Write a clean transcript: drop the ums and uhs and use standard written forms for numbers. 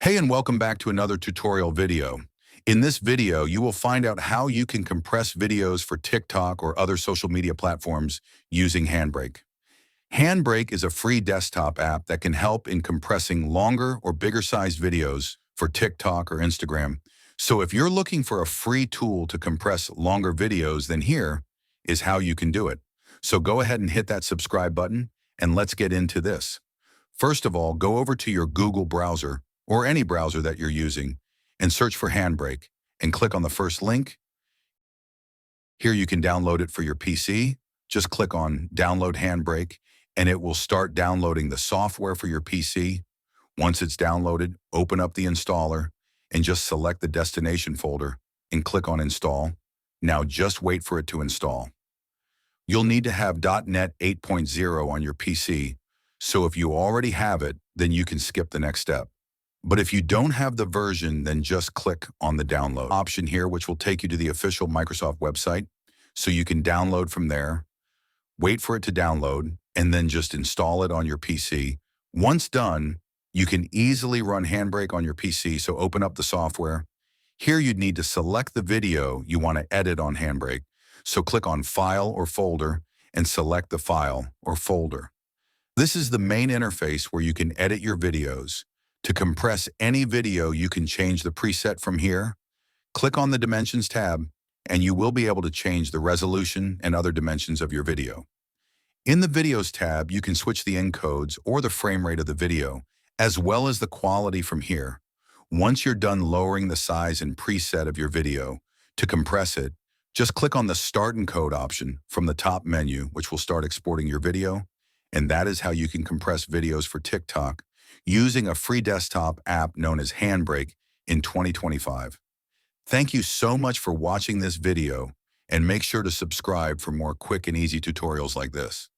Hey, and welcome back to another tutorial video. In this video, you will find out how you can compress videos for TikTok or other social media platforms using HandBrake. HandBrake is a free desktop app that can help in compressing longer or bigger sized videos for TikTok or Instagram. So if you're looking for a free tool to compress longer videos, then here is how you can do it. So go ahead and hit that subscribe button and let's get into this. First of all, go over to your Google browser or any browser that you're using and search for HandBrake and click on the first link. Here you can download it for your PC. Just click on Download HandBrake and it will start downloading the software for your PC. Once it's downloaded, open up the installer and just select the destination folder and click on Install. Now just wait for it to install. You'll need to have .NET 8.0 on your PC, so if you already have it, then you can skip the next step. But if you don't have the version, then just click on the download option here, which will take you to the official Microsoft website, so you can download from there, wait for it to download, and then just install it on your PC. Once done, you can easily run HandBrake on your PC, so open up the software. Here you'd need to select the video you want to edit on HandBrake, so click on File or Folder and select the file or folder. This is the main interface where you can edit your videos. To compress any video, you can change the preset from here. Click on the Dimensions tab, and you will be able to change the resolution and other dimensions of your video. In the Videos tab, you can switch the encodes or the frame rate of the video, as well as the quality from here. Once you're done lowering the size and preset of your video, to compress it, just click on the Start Encode option from the top menu, which will start exporting your video. And that is how you can compress videos for TikTok using a free desktop app known as HandBrake in 2025. Thank you so much for watching this video, and make sure to subscribe for more quick and easy tutorials like this.